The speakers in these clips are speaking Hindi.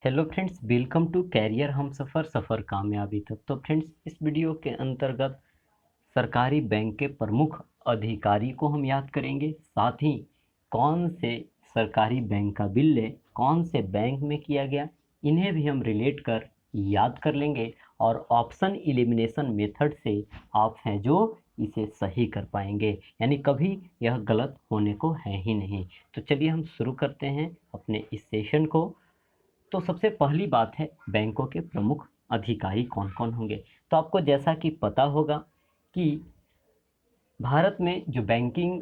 Hello friends, welcome to career हम सफ़र कामयाबी तक। तो फ्रेंड्स, इस वीडियो के अंतर्गत सरकारी बैंक के प्रमुख अधिकारी को हम याद करेंगे। साथ ही कौन से सरकारी बैंक का विलय कौन से बैंक में किया गया, इन्हें भी हम रिलेट कर याद कर लेंगे। और ऑप्शन एलिमिनेशन मेथड से आप हैं जो इसे सही कर पाएंगे, यानी कभी यह गलत होने को है ही नहीं। तो चलिए हम शुरू करते हैं अपने इस सेशन को। तो सबसे पहली बात है, बैंकों के प्रमुख अधिकारी कौन कौन होंगे। तो आपको जैसा कि पता होगा कि भारत में जो बैंकिंग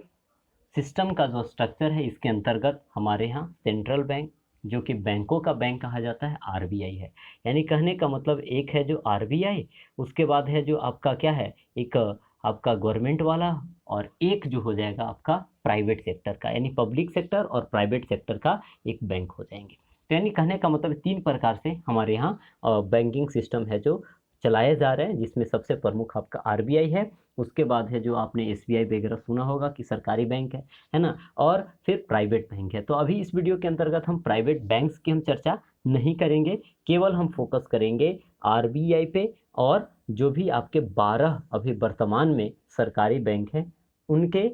सिस्टम का जो स्ट्रक्चर है, इसके अंतर्गत हमारे यहाँ सेंट्रल बैंक, जो कि बैंकों का बैंक कहा जाता है, आरबीआई है। यानी कहने का मतलब एक है जो आरबीआई, उसके बाद है जो आपका क्या है, एक आपका गवर्नमेंट वाला, और एक जो हो जाएगा आपका प्राइवेट सेक्टर का, यानी पब्लिक सेक्टर और प्राइवेट सेक्टर का एक बैंक हो जाएंगे। तो यानी कहने का मतलब तीन प्रकार से हमारे यहाँ बैंकिंग सिस्टम है जो चलाए जा रहे हैं, जिसमें सबसे प्रमुख आपका आरबीआई है। उसके बाद है जो आपने एसबीआई वगैरह सुना होगा कि सरकारी बैंक है ना। और फिर प्राइवेट बैंक है। तो अभी इस वीडियो के अंतर्गत हम प्राइवेट बैंक्स की हम चर्चा नहीं करेंगे, केवल हम फोकस करेंगे आरबीआई पे, और जो भी आपके 12 अभी वर्तमान में सरकारी बैंक हैं उनके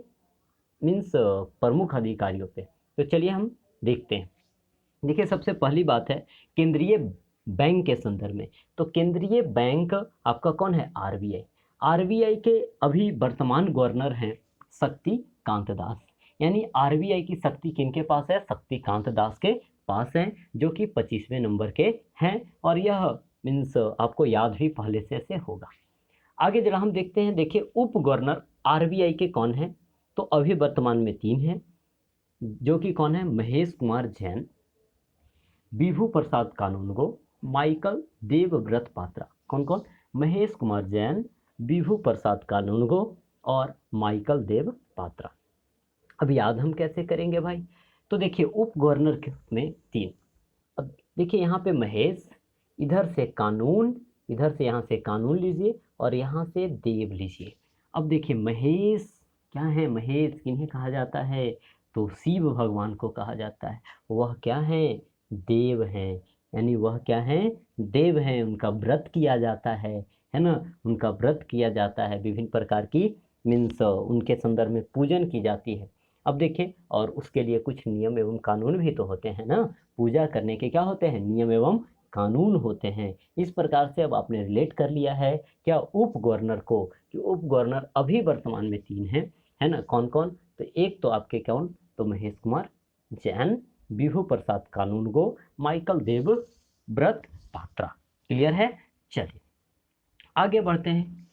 मीन्स प्रमुख अधिकारियों पे। तो चलिए हम देखते हैं। देखिए, सबसे पहली बात है केंद्रीय बैंक के संदर्भ में। तो केंद्रीय बैंक आपका कौन है, आरबीआई। आरबीआई के अभी वर्तमान गवर्नर हैं शक्तिकांत दास। यानी आरबीआई की शक्ति किनके पास है, शक्तिकांत दास के पास है, जो कि 25वें नंबर के हैं। और यह मीन्स आपको याद भी पहले से होगा। आगे जरा हम देखते हैं। देखिए, उप गवर्नर आरबीआई के कौन है। तो अभी वर्तमान में तीन हैं, जो कि कौन है, महेश कुमार जैन, विभू प्रसाद कानूनगो, माइकल देवव्रत पात्रा। कौन कौन, महेश कुमार जैन, विभू प्रसाद कानूनगो और माइकल देव पात्रा। अब याद हम कैसे करेंगे भाई। तो देखिए, उप गवर्नर के में तीन। अब देखिए यहाँ पे महेश, इधर से कानून, इधर से यहाँ से कानून लीजिए और यहाँ से देव लीजिए। अब देखिए महेश क्या है, महेश किन्हें कहा जाता है, तो शिव भगवान को कहा जाता है। वह क्या है, देव हैं। यानी वह क्या है, देव हैं। उनका व्रत किया जाता है ना। उनका व्रत किया जाता है, विभिन्न प्रकार की मीन्स उनके संदर्भ में पूजन की जाती है। अब देखिए, और उसके लिए कुछ नियम एवं कानून भी तो होते हैं ना। पूजा करने के क्या होते हैं, नियम एवं कानून होते हैं। इस प्रकार से अब आपने रिलेट कर लिया है क्या, उप गवर्नर को, कि उप गवर्नर अभी वर्तमान में तीन हैं, है ना। कौन कौन, तो एक तो आपके कौन, तो महेश कुमार जैन, विभू प्रसाद कानूनगो, माइकल देव व्रत पात्रा। क्लियर है। चलिए आगे बढ़ते हैं।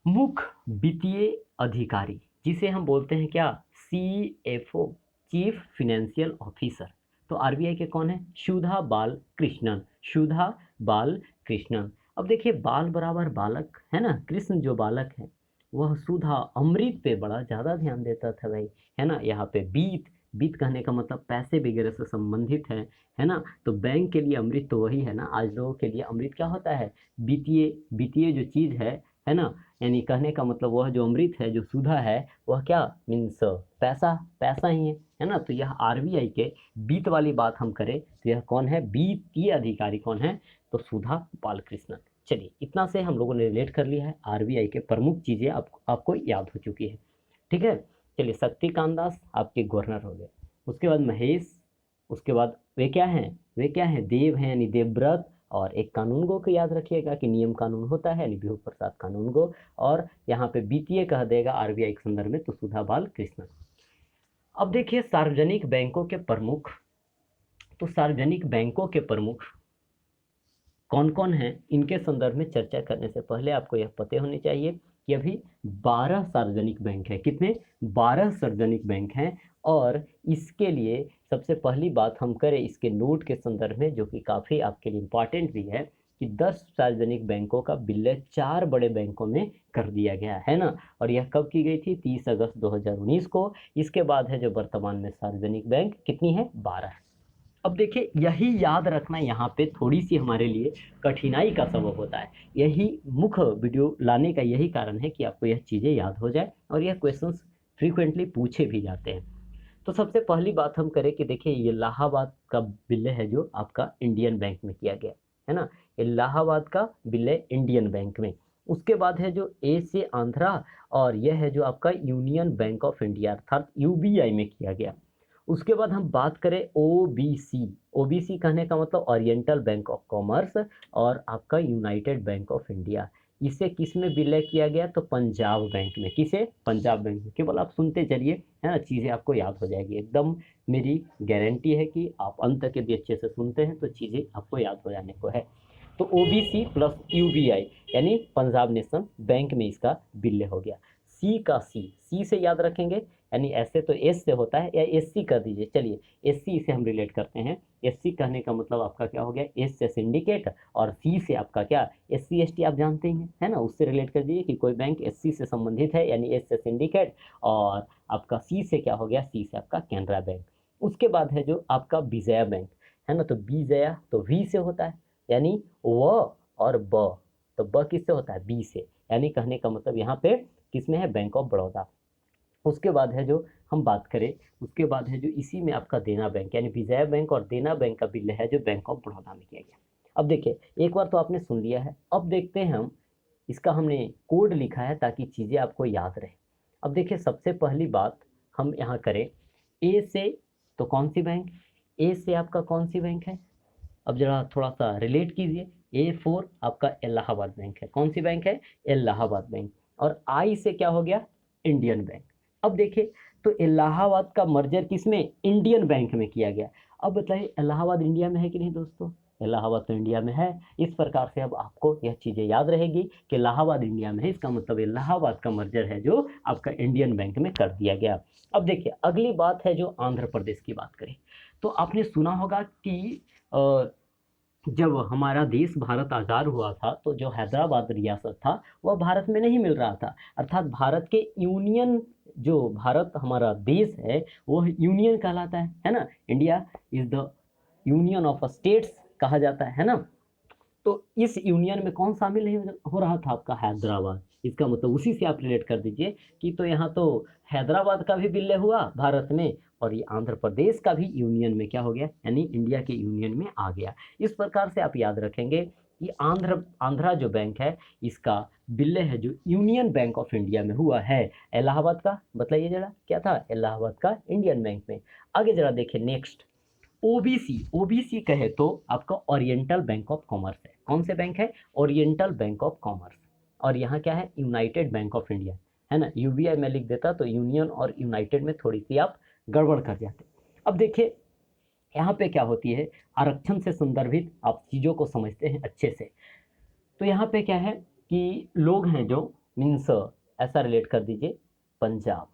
मुख्य वित्तीय अधिकारी, जिसे हम बोलते हैं क्या, सीएफओ, चीफ फिनेंशियल ऑफिसर। तो आरबीआई के कौन है, सुधा बाल कृष्णन, सुधा बाल कृष्णन। अब देखिए, बाल बराबर बालक है ना, कृष्ण जो बालक है वह सुधा अमृत पे बड़ा ज़्यादा ध्यान देता था भाई, है ना। यहाँ पे बीत, बीत कहने का मतलब पैसे वगैरह से संबंधित है ना। तो बैंक के लिए अमृत तो वही है ना। आज लोगों के लिए अमृत क्या होता है, वित्तीय, वित्तीय जो चीज़ है ना। यानी कहने का मतलब वह जो अमृत है, जो सुधा है, वह क्या मीन्स पैसा, पैसा ही है ना। तो यह आरबीआई के बीत वाली बात हम करें तो यह कौन है, वित्तीय अधिकारी कौन है, तो सुधा बालकृष्णन। चलिए, इतना से हम लोगों ने रिलेट कर लिया है, आरबीआई के प्रमुख चीज़ें आपको याद हो चुकी है। ठीक है। चलिए, शक्तिकांत दास आपके गवर्नर हो गए। उसके बाद महेश, उसके बाद वे क्या हैं, वे क्या हैं, देव हैं, यानी देवव्रत। और एक कानूनगो को याद रखिएगा कि नियम कानून होता है, यानी विभू प्रसाद कानूनगो। और यहाँ पे वित्तीय कह देगा आरबीआई के संदर्भ में, तो सुधा बाल कृष्णन। अब देखिए सार्वजनिक बैंकों के प्रमुख। तो सार्वजनिक बैंकों के प्रमुख कौन कौन हैं, इनके संदर्भ में चर्चा करने से पहले आपको यह पता होनी चाहिए कि अभी 12 सार्वजनिक बैंक हैं। कितने, 12 सार्वजनिक बैंक हैं। और इसके लिए सबसे पहली बात हम करें इसके नोट के संदर्भ में, जो कि काफ़ी आपके लिए इम्पॉर्टेंट भी है, कि 10 सार्वजनिक बैंकों का विलय 4 बड़े बैंकों में कर दिया गया है ना। और यह कब की गई थी, 30 अगस्त 2019 को। इसके बाद है जो वर्तमान में सार्वजनिक बैंक कितनी है, 12। अब देखिए, यही याद रखना यहाँ पे थोड़ी सी हमारे लिए कठिनाई का सबब होता है। यही मुख्य वीडियो लाने का यही कारण है कि आपको यह चीज़ें याद हो जाए, और यह क्वेश्चंस फ्रीक्वेंटली पूछे भी जाते हैं। तो सबसे पहली बात हम करें कि देखिए ये इलाहाबाद का विलय है जो आपका इंडियन बैंक में किया गया है ना, इलाहाबाद का विलय इंडियन बैंक में। उसके बाद है जो ए से आंध्रा, और यह है जो आपका यूनियन बैंक ऑफ इंडिया अर्थात यूबीआई में किया गया। उसके बाद हम बात करें ओबीसी, ओबीसी कहने का मतलब ओरिएंटल बैंक ऑफ कॉमर्स और आपका यूनाइटेड बैंक ऑफ इंडिया, इसे किस में विलय किया गया, तो पंजाब बैंक में। किसे, पंजाब बैंक में। केवल आप सुनते चलिए, है ना, चीज़ें आपको याद हो जाएगी एकदम, मेरी गारंटी है कि आप अंत तक यदि अच्छे से सुनते हैं तो चीज़ें आपको याद हो जाने को है। तो ओबीसी प्लस यूबीआई यानी पंजाब नेशनल बैंक में इसका विलय हो गया। सी का सी से याद रखेंगे, यानी ऐसे तो एस से होता है, या एस सी कर दीजिए, चलिए एस सी से हम रिलेट करते हैं। एस सी कहने का मतलब आपका क्या हो गया, एस से सिंडिकेट, और सी से आपका क्या, एस सी एस टी आप जानते ही हैं, है ना, उससे रिलेट कर दीजिए कि कोई बैंक एस सी से संबंधित है, यानी एस से सिंडिकेट, और आपका सी से क्या हो गया, सी से आपका कैनरा बैंक। उसके बाद है जो आपका विजया बैंक, है ना, तो विजया तो वी से होता है, यानी व और ब, तो ब किससे होता है, बी से, यानी कहने का मतलब यहाँ पे किसमें है, बैंक ऑफ बड़ौदा। उसके बाद है जो हम बात करें, उसके बाद है जो इसी में आपका देना बैंक, यानी विजया बैंक और देना बैंक का विलय है जो बैंक ऑफ बड़ौदा में किया गया। अब देखिए एक बार तो आपने सुन लिया है, अब देखते हैं हम इसका हमने कोड लिखा है ताकि चीज़ें आपको याद रहे। अब देखिए सबसे पहली बात हम यहाँ करें, ए से तो कौन सी बैंक, ए से आपका कौन सी बैंक है, अब जरा थोड़ा सा रिलेट कीजिए। ए फोर आपका इलाहाबाद बैंक है, कौन सी बैंक है, इलाहाबाद बैंक। और आई से क्या हो गया, इंडियन बैंक। अब देखिए तो इलाहाबाद का मर्जर किसमें, इंडियन बैंक में किया गया। अब बताइए इलाहाबाद इंडिया में है कि नहीं दोस्तों, इलाहाबाद तो इंडिया में है। इस प्रकार से अब आपको यह चीज़ें याद रहेगी कि इलाहाबाद इंडिया में है, इसका मतलब इलाहाबाद का मर्जर है जो आपका इंडियन बैंक में कर दिया गया। अब देखिए अगली बात है जो आंध्र प्रदेश की बात करें, तो आपने सुना होगा कि जब हमारा देश भारत आज़ाद हुआ था तो जो हैदराबाद रियासत था वह भारत में नहीं मिल रहा था, अर्थात भारत के यूनियन, जो भारत हमारा देश है वो यूनियन कहलाता है ना, India is the union of states कहा जाता है ना। तो इस यूनियन में कौन शामिल नहीं हो रहा था, आपका हैदराबाद। इसका मतलब उसी से आप रिलेट कर दीजिए कि तो यहाँ तो हैदराबाद का भी विलय हुआ भारत में, और ये आंध्र प्रदेश का भी यूनियन में क्या हो गया, यानी इंडिया के यूनियन में आ गया। इस प्रकार से आप याद रखेंगे कि आंध्रा जो बैंक है इसका विलय है जो यूनियन बैंक ऑफ इंडिया में हुआ है। इलाहाबाद का बताइए जरा क्या था, इलाहाबाद का इंडियन बैंक में। आगे जरा देखिए नेक्स्ट, ओबीसी, ओबीसी कहे तो आपका ओरिएंटल बैंक ऑफ कॉमर्स है, कौन से बैंक है, ओरिएंटल बैंक ऑफ कॉमर्स। और यहाँ क्या है, यूनाइटेड बैंक ऑफ इंडिया, है ना, यूबीआई में लिख देता तो यूनियन और यूनाइटेड में थोड़ी सी आप गड़बड़ कर जाते। अब देखिए यहाँ पे क्या होती है, आरक्षण से संदर्भित आप चीज़ों को समझते हैं अच्छे से। तो यहाँ पे क्या है कि लोग हैं जो मीन्स ऐसा रिलेट कर दीजिए, पंजाब,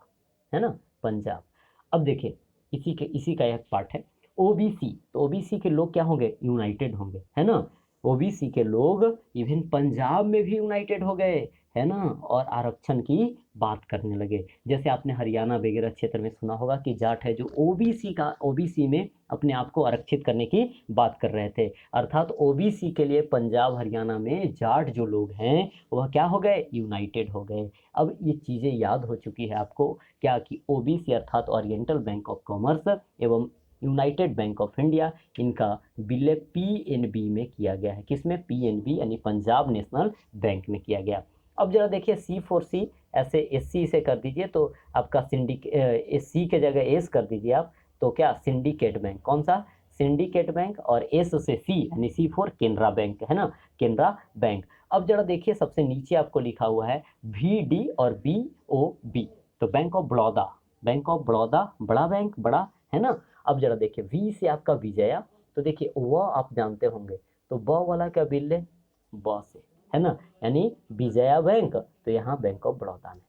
है ना, पंजाब। अब देखिए इसी का एक पार्ट है ओबीसी, तो ओबीसी के लोग क्या होंगे, यूनाइटेड होंगे, है ना। ओबीसी के लोग इवन पंजाब में भी यूनाइटेड हो गए, है ना, और आरक्षण की बात करने लगे। जैसे आपने हरियाणा वगैरह क्षेत्र में सुना होगा कि जाट है जो ओबीसी में अपने आप को आरक्षित करने की बात कर रहे थे, अर्थात ओबीसी के लिए पंजाब हरियाणा में जाट जो लोग हैं वह क्या हो गए, यूनाइटेड हो गए। अब ये चीज़ें याद हो चुकी है आपको क्या, कि ओबीसी अर्थात ओरिएंटल बैंक ऑफ कॉमर्स एवं यूनाइटेड बैंक ऑफ इंडिया, इनका विलय पीएनबी में किया गया है, किसमें, पीएनबी यानी पंजाब नेशनल बैंक में किया गया। अब जरा देखिए सी फोर सी, ऐसे एस सी से कर दीजिए तो आपका सी के जगह एस कर दीजिए आप, तो क्या, सिंडिकेट बैंक, कौन सा, सिंडिकेट बैंक, और एस से सी यानी सी फोर केनरा बैंक, है ना, केनरा बैंक। अब जरा देखिए सबसे नीचे आपको लिखा हुआ है वी डी और बी ओ बी, तो bank of Baroda, bank of Baroda बड़ा बैंक, बड़ा, है ना। अब जरा देखिए वी से आपका विजया, तो देखिए वह आप जानते होंगे, तो ब वाला क्या विलय, ब से, है ना, यानी विजया बैंक, तो यहाँ बैंक ऑफ बड़ौदा में,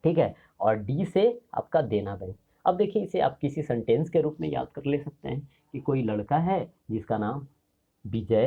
ठीक है। और डी से आपका देना बैंक। अब देखिए इसे आप किसी सेंटेंस के रूप में याद कर ले सकते हैं कि कोई लड़का है जिसका नाम विजय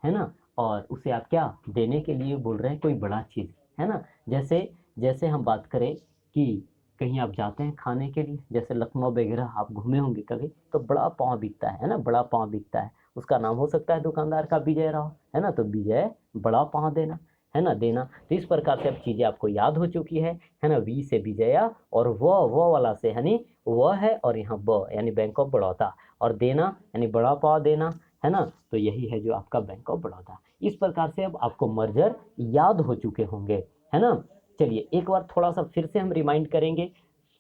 है ना, और उसे आप क्या देने के लिए बोल रहे हैं, कोई बड़ा चीज़, है ना। जैसे जैसे हम बात करें कि कहीं आप जाते हैं खाने के लिए, जैसे लखनऊ वगैरह आप घूमे होंगे कभी, तो बड़ा पाव बिकता है ना, बड़ा पाव बिकता है, उसका नाम हो सकता है दुकानदार का विजय राव, है ना, तो विजय बड़ा पाव देना। है ना, देना। तो इस प्रकार से अब चीज़ें आपको याद हो चुकी है ना। वी से विजया, और वो वाला से यानी वह है, और यहाँ ब यानी बैंक ऑफ बड़ौदा, और देना यानी बड़ा पा देना, है ना। तो यही है जो आपका बैंक ऑफ बड़ौदा। इस प्रकार से अब आपको मर्जर याद हो चुके होंगे, है ना। चलिए एक बार थोड़ा सा फिर से हम रिमाइंड करेंगे।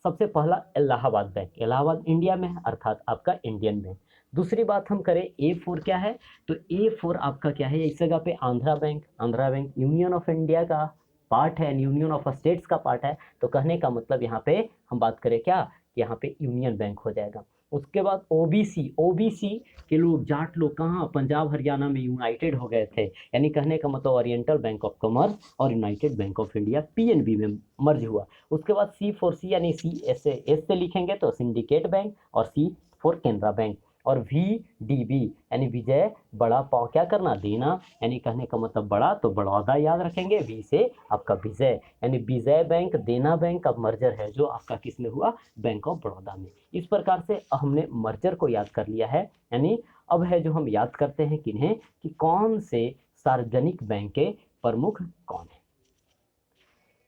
सबसे पहला इलाहाबाद बैंक, इलाहाबाद इंडिया में है, अर्थात आपका इंडियन बैंक। दूसरी बात हम करें A4 क्या है, तो A4 आपका क्या है, इस जगह पे Andhra bank, Andhra bank union of India का पार्ट है, यूनियन ऑफ स्टेट्स का पार्ट है। तो कहने का मतलब यहाँ पे हम बात करें क्या, कि यहाँ पे यूनियन बैंक हो जाएगा। उसके बाद ओबीसी, ओबीसी के लोग, जाट लोग कहाँ, पंजाब हरियाणा में यूनाइटेड हो गए थे, यानी कहने का मतलब ओरिएंटल बैंक ऑफ कॉमर्स और United bank of India PNB में मर्ज हुआ। उसके बाद C4C यानी एस से लिखेंगे तो सिंडिकेट बैंक, और C फॉर केनरा बैंक। और VDB यानी विजय बड़ा पाव क्या करना, देना, यानी कहने का मतलब बड़ा, तो बड़ौदा याद रखेंगे। V से आपका विजय यानी विजय बैंक, देना बैंक का मर्जर है जो आपका किस में हुआ, बैंक ऑफ बड़ौदा में। इस प्रकार से हमने मर्जर को याद कर लिया है। यानी अब है जो हम याद करते हैं किन्हें, कि कौन से सार्वजनिक बैंक के प्रमुख कौन है।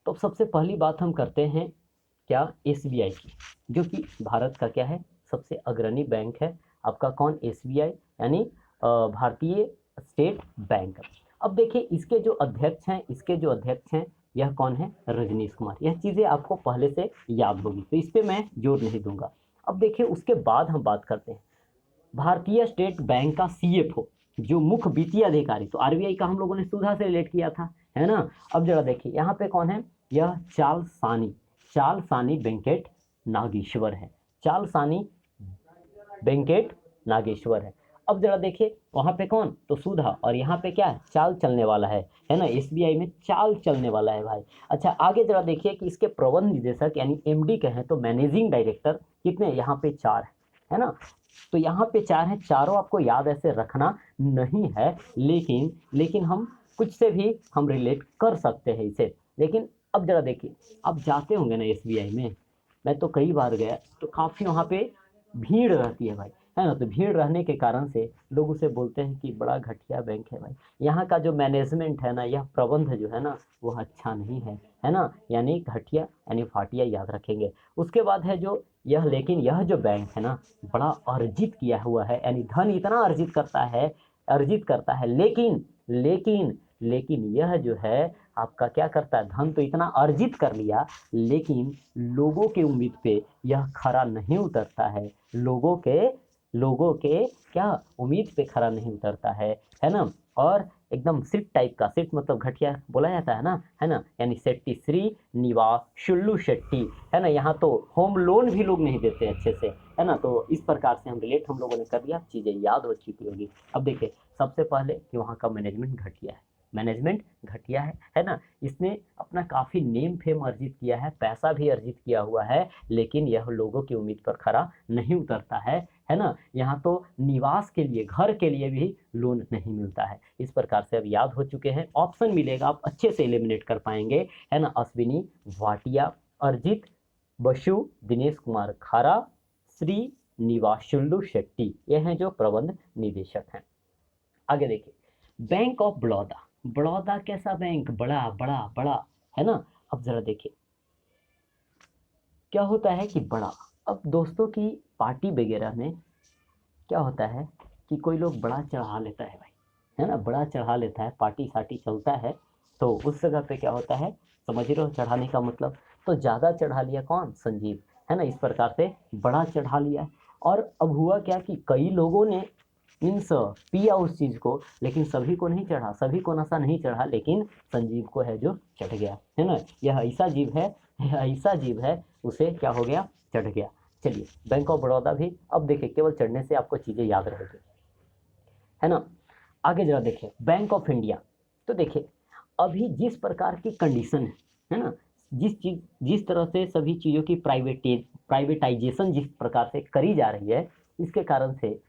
तो सबसे पहली बात हम करते हैं क्या, SBI की, जो कि भारत का क्या है, सबसे अग्रणी बैंक है। आपका कौन, SBI यानी भारतीय स्टेट बैंक। अब देखिए इसके जो अध्यक्ष हैं यह कौन है, रजनीश कुमार। यह चीज़ें आपको पहले से याद होगी, तो इस पर मैं जोर नहीं दूंगा। अब देखिए उसके बाद हम बात करते हैं भारतीय स्टेट बैंक का CFO, जो मुख्य वित्तीय अधिकारी। तो RBI का हम लोगों ने सुधा से रिलेट किया था, है ना। अब जरा देखिए यहाँ पे कौन है, यह चालसानी वेंकट नागेश्वर है, चालसानी वेंकट नागेश्वर है। अब जरा देखिए वहाँ पे कौन, तो सुधा, और यहाँ पे क्या है, चाल चलने वाला है ना। SBI में चाल चलने वाला है भाई। अच्छा आगे जरा देखिए कि इसके प्रबंध निदेशक यानी MD कहें तो मैनेजिंग डायरेक्टर कितने, यहाँ पे 4 है ना। तो यहाँ पे 4 हैं, चारों आपको याद ऐसे रखना नहीं है, लेकिन हम कुछ से भी हम रिलेट कर सकते हैं इसे। लेकिन अब जरा देखिए, आप जाते होंगे ना SBI में, मैं तो कई बार गया, तो काफ़ी वहाँ पे भीड़ रहती है भाई, है ना। तो भीड़ रहने के कारण से लोग उसे बोलते हैं कि बड़ा घटिया बैंक है भाई। यहाँ का जो मैनेजमेंट है ना, यह प्रबंध जो है ना, वो अच्छा नहीं है ना। यानी घटिया यानी फाटिया याद रखेंगे। उसके बाद है जो यह, लेकिन यह जो बैंक है ना, बड़ा अर्जित किया हुआ है, यानी धन इतना अर्जित करता है, लेकिन यह जो है आपका क्या करता है, धन तो इतना अर्जित कर लिया, लेकिन लोगों के उम्मीद पे यह खरा नहीं उतरता है। लोगों के क्या उम्मीद पे खरा नहीं उतरता है ना। और एकदम सिट टाइप का, सिट मतलब घटिया बोला जाता है ना। यानी शेट्टी श्रीनिवास शुल्लू शेट्टी, है ना। यहाँ तो होम लोन भी लोग नहीं देते अच्छे से, है ना। तो इस प्रकार से हम लोगों ने कर दिया, चीज़ें याद हो चुकी होगी। अब देखिए सबसे पहले कि वहाँ का मैनेजमेंट घटिया है ना। इसने अपना काफ़ी नेम फेम अर्जित किया है, पैसा भी अर्जित किया हुआ है, लेकिन यह लोगों की उम्मीद पर खरा नहीं उतरता है ना। यहाँ तो निवास के लिए, घर के लिए भी लोन नहीं मिलता है। इस प्रकार से अब याद हो चुके हैं, ऑप्शन मिलेगा आप अच्छे से एलिमिनेट कर पाएंगे, है ना। अश्विनी भाटिया, अर्जित बसु, दिनेश कुमार खारा, श्रीनिवासुल्लू शेट्टी, ये हैं जो प्रबंध निदेशक हैं। आगे देखिए बैंक ऑफ बड़ौदा, बड़ौदा कैसा बैंक, बड़ा बड़ा बड़ा, है ना। अब जरा देखिए क्या होता है कि बड़ा, अब दोस्तों की पार्टी वगैरह में क्या होता है कि कोई लोग बड़ा चढ़ा लेता है भाई, है ना, बड़ा चढ़ा लेता है, पार्टी सार्टी चलता है, तो उस जगह पे क्या होता है, समझ रहे हो चढ़ाने का मतलब। तो ज़्यादा चढ़ा लिया कौन, संजीव, है ना। इस प्रकार से बड़ा चढ़ा लिया। और अब हुआ क्या कि कई लोगों ने मीन्स पिया उस चीज़ को, लेकिन सभी को नहीं चढ़ा, सभी को नशा नहीं चढ़ा, लेकिन संजीव को है जो चढ़ गया, है ना। यह ऐसा जीव है उसे क्या हो गया, चढ़ गया। चलिए बैंक ऑफ बड़ौदा भी, अब देखिए केवल चढ़ने से आपको चीज़ें याद रहेगी, है ना। आगे जरा देखिए बैंक ऑफ इंडिया। तो देखिए अभी जिस प्रकार की कंडीशन है ना, जिस तरह से सभी चीज़ों की प्राइवेटाइजेशन जिस प्रकार से करी जा रही है, इसके कारण से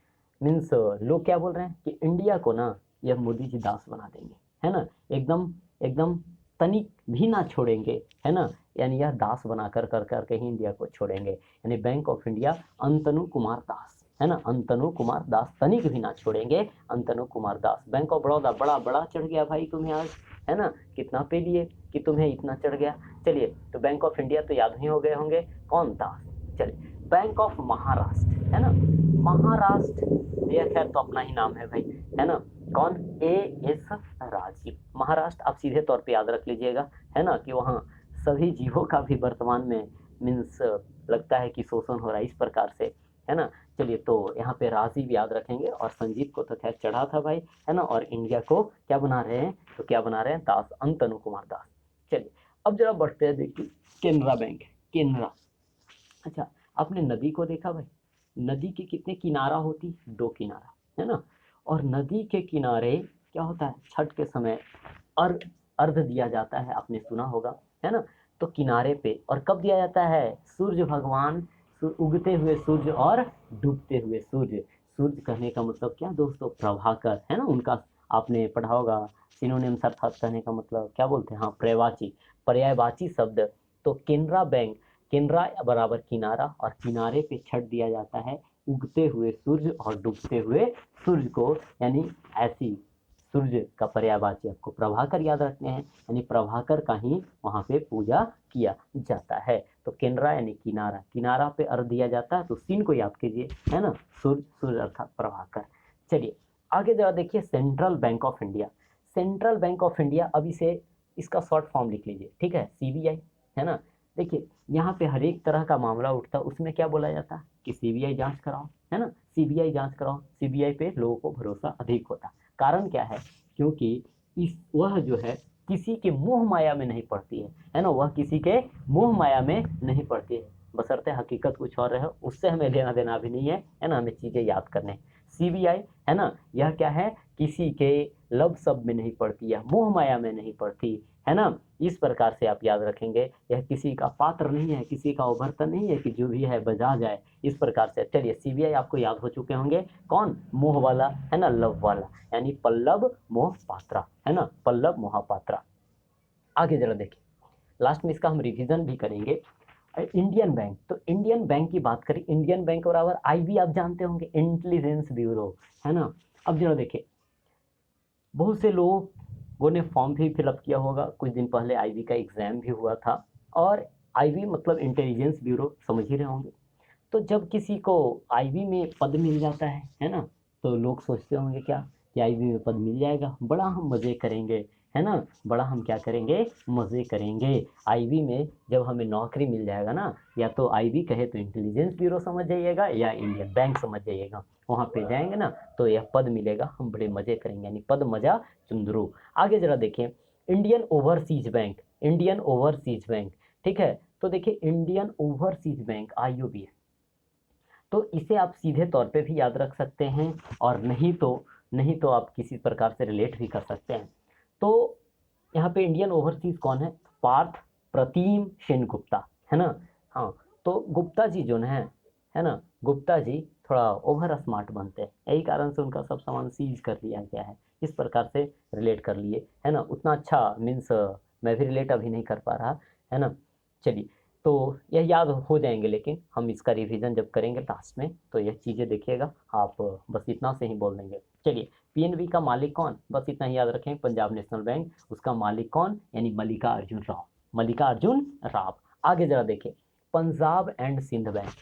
मीन्स लोग क्या बोल रहे हैं कि इंडिया को ना यह मोदी जी दास बना देंगे, है ना। एकदम एकदम तनिक भी ना छोड़ेंगे, है ना। यानी यह दास बना कर ही इंडिया को छोड़ेंगे। यानी bank of India Antanu Kumar Das, है ना, अंतनु कुमार दास तनिक भी ना छोड़ेंगे, अंतनु कुमार दास। बैंक ऑफ बड़ौदा बड़ा बड़ा चढ़ गया भाई तुम्हें आज, है ना, कितना पे लिए कि तुम्हें इतना चढ़ गया। चलिए, तो बैंक ऑफ इंडिया तो याद नहीं हो गए होंगे, कौन दास। चलिए, बैंक ऑफ महाराष्ट्र, है ना, महाराष्ट्र, यह खैर तो अपना ही नाम है भाई, है ना, कौन, एएस राजीव। महाराष्ट्र आप सीधे तौर पे याद रख लीजिएगा, है ना, कि वहाँ सभी जीवों का भी वर्तमान में मीन्स लगता है कि शोषण हो रहा है, इस प्रकार से, है ना। चलिए, तो यहाँ पे राजीव याद रखेंगे, और संजीव को तो खैर चढ़ा था भाई, है ना, और इंडिया को क्या बना रहे हैं, तो क्या बना रहे हैं, दास, अंतनु कुमार दास। चलिए, अब जरा बढ़ते हैं, देखिए केनरा बैंक, केनरा। अच्छा, आपने नदी को देखा भाई, नदी के कितने किनारा होती, दो किनारा, है ना, और नदी के किनारे क्या होता है, छठ के समय अर्घ अर्घ दिया जाता है, आपने सुना होगा, है ना। तो किनारे पे, और कब दिया जाता है, सूर्य भगवान, उगते हुए सूर्य और डूबते हुए सूर्य। सूर्य कहने का मतलब क्या दोस्तों, प्रभाकर, है ना, उनका आपने पढ़ा होगा सिनोनिम्स, अर्थात कहने का मतलब क्या बोलते हैं, हाँ, पर्यायवाची, पर्यायवाची शब्द। तो केनरा बैंक, केनरा बराबर किनारा, और किनारे पे छठ दिया जाता है उगते हुए सूर्य और डूबते हुए सूर्य को, यानी ऐसी सूर्य का पर्यायवाची आपको प्रभाकर याद रखने हैं, यानी प्रभाकर का ही वहाँ पे पूजा किया जाता है। तो केनरा यानी किनारा, किनारा पे अर्घ दिया जाता है, तो सीन को याद कीजिए, है ना, सूर्य, सूर्य अर्थात प्रभाकर। चलिए आगे जरा देखिए, central bank of India. Central bank of India, अब इसे, इसका शॉर्ट फॉर्म लिख लीजिए, ठीक है, सीबीआई, है ना। देखिए, यहाँ पे हर एक तरह का मामला उठता है, उसमें क्या बोला जाता है कि सीबीआई जांच कराओ, है ना, सीबीआई जांच कराओ, सीबीआई पे लोगों को भरोसा अधिक होता है। कारण क्या है, क्योंकि इस वह जो है किसी के मोह माया में नहीं पड़ती है ना, वह किसी के मोह माया में नहीं पड़ती है, बशर्ते हकीकत कुछ और रहे, उससे हमें लेना देना भी नहीं है ना, हमें चीज़ें याद करने। सीबीआई, है ना, यह क्या है, किसी के लब सब में नहीं पड़ती, या मोह माया में नहीं पड़ती, है ना, इस प्रकार से आप याद रखेंगे। यह किसी का पात्र नहीं है, किसी का उभरता नहीं है कि जो भी है बजा जाए, इस प्रकार से। चलिए, सीबीआई आपको याद हो चुके होंगे, कौन, मोह वाला, है ना, लव वाला, यानी पल्लव मोह पात्रा, है ना, पल्लव मोहपात्रा। आगे जरा देखिए, लास्ट में इसका हम रिवीजन भी करेंगे। इंडियन बैंक, तो इंडियन बैंक की बात करें, इंडियन बैंक बराबर आईबी, आप जानते होंगे, इंटेलिजेंस ब्यूरो, है ना। अब जरा देखिए, बहुत से लोगों ने फॉर्म भी फिलअप किया होगा, कुछ दिन पहले आईबी का एग्जाम भी हुआ था, और आईबी मतलब इंटेलिजेंस ब्यूरो, समझ ही रहे होंगे। तो जब किसी को आईबी में पद मिल जाता है ना, तो लोग सोचते होंगे क्या, कि आईबी में पद मिल जाएगा, बड़ा हम मज़े करेंगे, है ना, बड़ा हम क्या करेंगे, मज़े करेंगे। आईबी में जब हमें नौकरी मिल जाएगा ना, या तो आईबी कहे तो इंटेलिजेंस ब्यूरो समझ जाइएगा, या इंडियन बैंक समझ जाइएगा, वहाँ पे जाएंगे ना तो यह पद मिलेगा, हम बड़े मज़े करेंगे, यानी पद मजा चुंदरू। आगे जरा देखिए, Indian overseas bank, Indian overseas bank, ठीक है। तो देखिए, इंडियन ओवरसीज बैंक, आईओबी, तो इसे आप सीधे तौर पे भी याद रख सकते हैं, और नहीं तो आप किसी प्रकार से रिलेट भी कर सकते हैं। तो यहाँ पे इंडियन ओवरसीज कौन है, पार्थ प्रतिम सेन गुप्ता, है ना। हाँ, तो गुप्ता जी जो है ना, गुप्ता जी थोड़ा ओवर स्मार्ट बनते हैं, यही कारण से उनका सब सामान सीज कर लिया गया है, इस प्रकार से रिलेट कर लिए, है ना। उतना अच्छा मीन्स मैं भी रिलेट अभी नहीं कर पा रहा, है ना। चलिए, तो यह याद हो जाएंगे, लेकिन हम इसका रिवीजन जब करेंगे लास्ट में, तो यह चीज़ें देखिएगा आप, बस इतना से ही बोल देंगे। चलिए, पीएनबी का मालिक कौन, बस इतना ही याद रखें, पंजाब नेशनल बैंक, उसका मालिक कौन, यानी मल्लिका अर्जुन राव, मल्लिका अर्जुन राव। आगे जरा देखें, पंजाब एंड सिंध बैंक,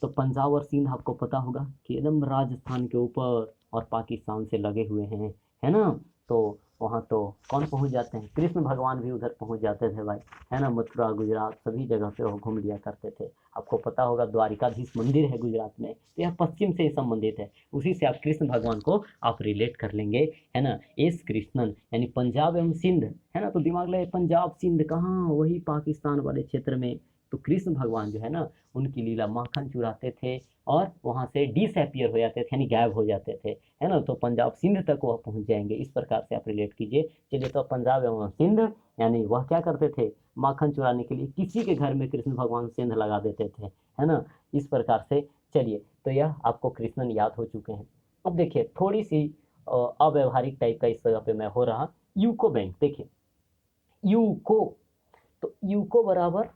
तो पंजाब और सिंध आपको पता होगा कि एकदम राजस्थान के ऊपर और पाकिस्तान से लगे हुए हैं, है ना। तो वहाँ तो कौन पहुँच जाते हैं, कृष्ण भगवान भी उधर पहुँच जाते थे भाई, है ना, मथुरा गुजरात सभी जगह पे वो घूम लिया करते थे। आपको पता होगा द्वारिकाधीश मंदिर है गुजरात में, तो यह पश्चिम से संबंधित है, उसी से आप कृष्ण भगवान को आप रिलेट कर लेंगे, है ना। एस कृष्णन, यानी पंजाब एवं सिंध, है ना, तो दिमाग लगे पंजाब सिंध कहाँ, वही पाकिस्तान वाले क्षेत्र में। तो कृष्ण भगवान जो है ना, उनकी लीला माखन चुराते थे और वहाँ से डिसअपियर हो जाते थे, यानी गायब हो जाते थे, है ना। तो पंजाब सिंध तक वह पहुँच जाएंगे, इस प्रकार से आप रिलेट कीजिए। चलिए, तो पंजाब एवं सिंध, यानी वह क्या करते थे, माखन चुराने के लिए किसी के घर में कृष्ण भगवान सिंध लगा देते थे, है ना, इस प्रकार से। चलिए, तो यह आपको कृष्णन याद हो चुके हैं। अब देखिए, थोड़ी सी अव्यवहारिक टाइप का इस जगह पे मैं हो रहा, यूको बैंक, देखिए यूको, तो यूको बराबर,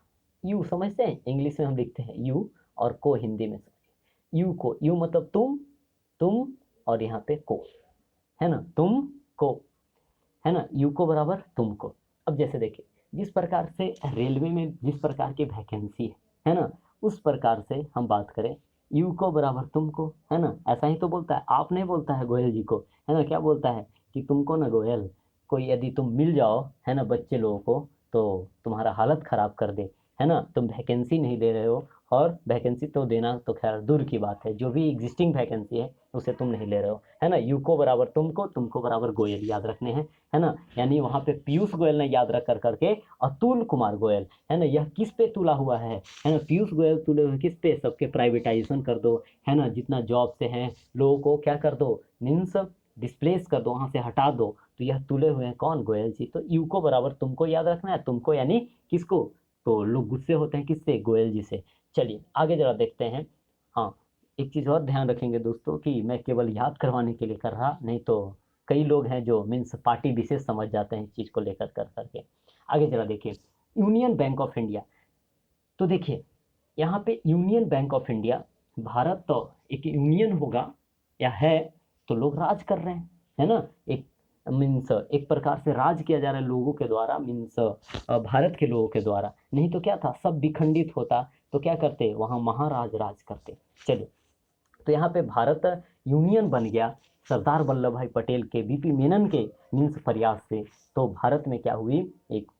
यू समझते हैं, इंग्लिश में हम लिखते हैं यू, और को हिंदी में समझिए, यू को, यू मतलब तुम, और यहाँ पे को, है ना, तुम को, है ना, यूको बराबर तुमको। अब जैसे देखिए जिस प्रकार से रेलवे में जिस प्रकार की वैकेंसी है ना, उस प्रकार से हम बात करें यूको बराबर तुमको, है ना, ऐसा ही तो बोलता है, आप नहीं बोलता है गोयल जी को, है ना, क्या बोलता है कि तुमको ना गोयल, कोई यदि तुम मिल जाओ, है ना, बच्चे लोगों को, तो तुम्हारा हालत खराब कर दे, है ना, तुम वैकेंसी नहीं दे रहे हो, और वैकेंसी तो देना तो खैर दूर की बात है, जो भी एग्जिस्टिंग वैकेंसी है उसे तुम नहीं ले रहे हो, है ना, यूको बराबर तुमको, तुमको बराबर गोयल याद रखने हैं, है ना, यानी वहां पे पीयूष गोयल ने याद रख कर करके अतुल कुमार गोयल, है ना, यह किस पे तुला हुआ है ना, पीयूष गोयल तुले हुए किस पे, सबके प्राइवेटाइजेशन कर दो, है ना, जितना जॉब से हैं लोगों को क्या कर दो, मीन्स डिस्प्लेस कर दो, वहां से हटा दो, तो यह तुले हुए हैं कौन, गोयल जी, तो यूको बराबर तुमको याद रखना है, तुमको यानी किसको, तो लोग गुस्से होते हैं किससे, गोयल जी से। चलिए आगे जरा देखते हैं। हाँ, एक चीज़ और ध्यान रखेंगे दोस्तों कि मैं केवल याद करवाने के लिए कर रहा, नहीं तो कई लोग हैं जो मीन्स पार्टी विशेष समझ जाते हैं इस चीज़ को लेकर कर करके। आगे जरा देखिए यूनियन बैंक ऑफ इंडिया, तो देखिए यहाँ पे union bank of India, Bharat तो एक यूनियन होगा या है, तो लोग राज कर रहे हैं, है ना, एक मीन्स एक प्रकार से राज किया जा रहा है लोगों के द्वारा, मीन्स भारत के लोगों के द्वारा, नहीं तो क्या था, सब विखंडित होता तो क्या करते, वहाँ महाराज राज करते। चलिए, तो यहाँ पे भारत यूनियन बन गया सरदार वल्लभ भाई पटेल के, बीपी मेनन के मीन्स प्रयास से, तो भारत में क्या हुई, एक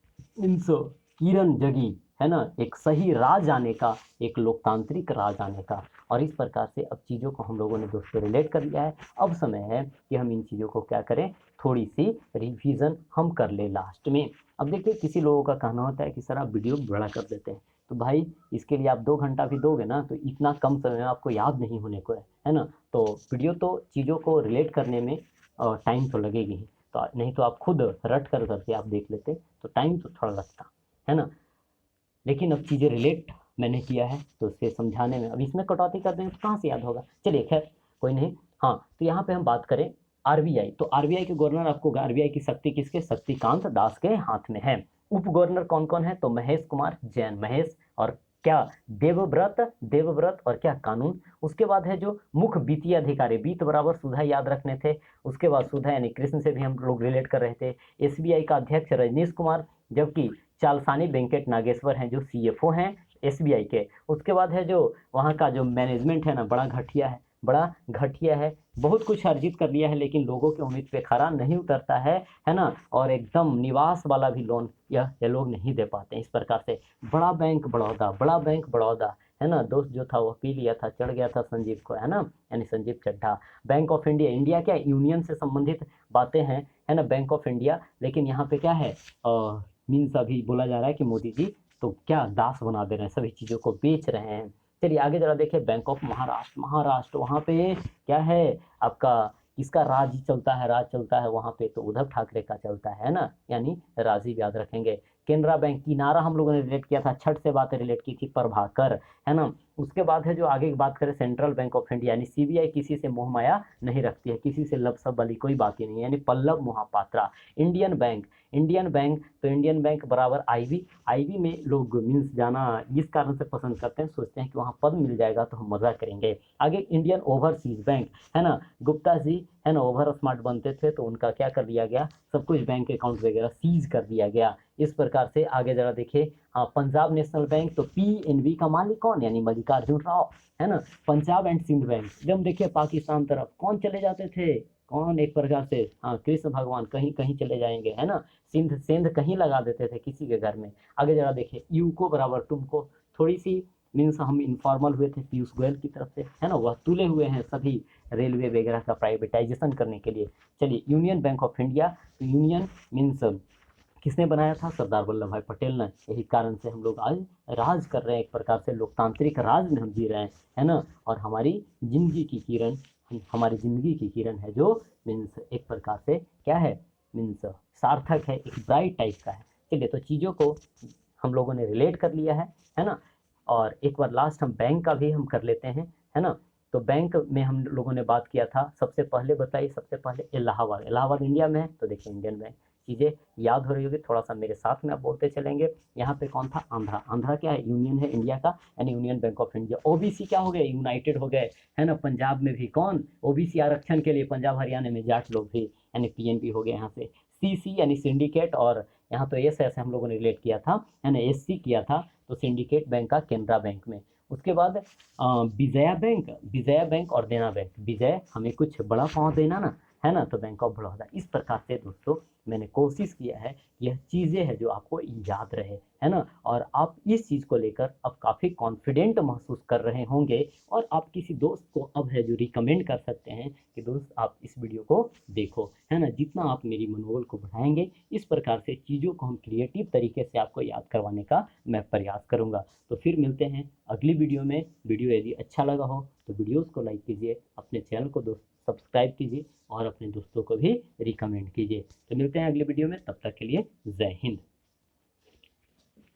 मीन्स किरण जगी, है ना, एक सही राज आने का, एक लोकतांत्रिक राज आने का, और इस प्रकार से अब चीज़ों को हम लोगों ने दोस्तों रिलेट कर लिया है। अब समय है कि हम इन चीज़ों को क्या करें, थोड़ी सी रिवीजन हम कर ले लास्ट में। अब देखिए किसी लोगों का कहना होता है कि सर आप वीडियो बड़ा कर देते हैं, तो भाई इसके लिए आप 2 घंटा भी दोगे ना तो इतना कम समय में आपको याद नहीं होने को है ना, तो वीडियो तो चीज़ों को रिलेट करने में टाइम तो लगेगी ही, तो नहीं तो आप खुद रट कर करके आप देख लेते तो टाइम तो थोड़ा लगता, है ना, लेकिन अब चीज़ें रिलेट मैंने किया है तो उससे समझाने में, अब इसमें कटौती कर देंगे तो कहाँ से याद होगा, चलिए खैर कोई नहीं। हाँ, तो यहाँ पे हम बात करें आरबीआई, तो आरबीआई के गवर्नर आपको, आरबीआई की शक्ति किसके, शक्तिकांत दास के हाथ में है। उप गवर्नर कौन कौन है, तो महेश कुमार जैन, महेश और क्या, देवव्रत, देवव्रत और क्या, कानून। उसके बाद है जो मुख्य वित्तीय अधिकारी, वित्त बराबर सुधा याद रखने थे, उसके बाद सुधा यानी कृष्ण से भी हम लोग रिलेट कर रहे थे। एसबीआई का अध्यक्ष रजनीश कुमार, जबकि चालसानी वेंकट नागेश्वर हैं जो सीएफओ हैं एसबीआई के। उसके बाद है जो वहाँ का जो मैनेजमेंट है ना, बड़ा घटिया है, बड़ा घटिया है, बहुत कुछ अर्जित कर लिया है लेकिन लोगों की उम्मीद पे खरा नहीं उतरता है ना, और एकदम निवास वाला भी लोन ये लोग नहीं दे पाते। इस प्रकार से बड़ा बैंक बड़ौदा, बड़ा बैंक बड़ौदा, है ना, दोस्त जो था वो पी लिया था, चढ़ गया था संजीव को, है ना, यानी Sanjeev Chadha. Bank of India, India क्या यूनियन से संबंधित बातें हैं, है ना, बैंक ऑफ इंडिया, लेकिन यहाँ पे क्या है, मीन्स अभी बोला जा रहा है कि मोदी जी तो क्या दास बना दे रहे हैं, सभी चीज़ों को बेच रहे हैं। चलिए आगे जरा देखिए बैंक ऑफ महाराष्ट्र, महाराष्ट्र वहाँ पे क्या है आपका, किसका राज चलता है, राज चलता है वहाँ पे, तो उद्धव ठाकरे का चलता है ना, यानी राजीव याद रखेंगे। केनरा बैंक, किनारा हम लोगों ने रिलेट किया था, छठ से बातें रिलेट की थी, प्रभाकर, है ना। उसके बाद है जो आगे की बात करें सेंट्रल बैंक ऑफ इंडिया, यानी सीबीआई किसी से मोह माया नहीं रखती है, किसी से लब सब वाली कोई बात ही नहीं है, यानी Pallav Mohapatra. Indian bank, Indian bank, तो इंडियन बैंक बराबर आईबी, आईबी में लोग मीन्स जाना इस कारण से पसंद करते हैं, सोचते हैं कि वहाँ पद मिल जाएगा तो हम मजा करेंगे। आगे इंडियन ओवरसीज बैंक, है ना, गुप्ता जी, है ना, ओवर स्मार्ट बनते थे तो उनका क्या कर दिया गया, सब कुछ बैंक अकाउंट वगैरह सीज कर दिया गया। इस प्रकार से आगे जरा देखिए, हाँ, पंजाब नेशनल बैंक, तो पीएनबी का मालिक कौन, यानी मल्लिकार्जुन राव, है ना। पंजाब एंड सिंध बैंक, जब देखिए पाकिस्तान तरफ कौन चले जाते थे, कौन, एक प्रकार से हाँ कृष्ण भगवान कहीं कहीं चले जाएंगे, है ना, सिंध सिंध कहीं लगा देते थे किसी के घर में। आगे जरा देखिए यूको बराबर तुमको, थोड़ी सी मीन्स हम इनफॉर्मल हुए थे पीयूष गोयल की तरफ से, है ना, वह तुले हुए हैं सभी रेलवे वगैरह का प्राइवेटाइजेशन करने के लिए। चलिए यूनियन बैंक ऑफ इंडिया, तो यूनियन मीन्स किसने बनाया था, सरदार वल्लभ भाई पटेल ने, यही कारण से हम लोग आज राज कर रहे हैं, एक प्रकार से लोकतांत्रिक राज में हम जी रहे हैं, है ना, और हमारी जिंदगी की किरण, हमारी ज़िंदगी की किरण है जो मीन्स एक प्रकार से क्या है, मीन्स सार्थक है, एक ब्राइट टाइप का है। चलिए तो चीज़ों को हम लोगों ने रिलेट कर लिया है ना, और एक बार लास्ट हम बैंक का भी हम कर लेते हैं, है ना। तो बैंक में हम लोगों ने बात किया था, सबसे पहले बताइए, सबसे पहले इलाहाबाद, इलाहाबाद इंडिया में है तो देखिए इंडियन बैंक, चीज़ें याद हो रही होगी, थोड़ा सा मेरे साथ में आप बोलते चलेंगे। यहाँ पे कौन था, आंध्रा, आंध्रा क्या है, यूनियन है इंडिया का, यानी union bank of India. OBC क्या हो गए, यूनाइटेड हो गए, है ना, पंजाब में भी कौन, ओबीसी आरक्षण के लिए पंजाब हरियाणा में जाट लोग भी, यानी पीएनबी हो गए यहाँ से। सी सी यानी सिंडिकेट, और यहाँ तो एस ऐसे हम लोगों ने रिलेट किया था, है ना, एस सी किया था, तो सिंडिकेट बैंक का केनरा बैंक में। उसके बाद विजया बैंक और देना बैंक। विजय हमें कुछ बड़ा पाँव देना ना, है ना, तो बैंक ऑफ बड़ौदा। इस प्रकार से दोस्तों मैंने कोशिश किया है कि यह चीज़ें हैं जो आपको याद रहे, है ना, और आप इस चीज़ को लेकर अब काफ़ी कॉन्फिडेंट महसूस कर रहे होंगे, और आप किसी दोस्त को अब है जो रिकमेंड कर सकते हैं कि दोस्त आप इस वीडियो को देखो, है ना। जितना आप मेरी मनोबल को बढ़ाएंगे, इस प्रकार से चीज़ों को हम क्रिएटिव तरीके से आपको याद करवाने का मैं प्रयास करूँगा। तो फिर मिलते हैं अगली वीडियो में। वीडियो यदि अच्छा लगा हो तो वीडियोज़ को लाइक कीजिए, अपने चैनल को दोस्त सब्सक्राइब कीजिए, और अपने दोस्तों को भी रिकमेंड कीजिए। तो मिलते हैं अगले वीडियो में, तब तक के लिए जय हिंद।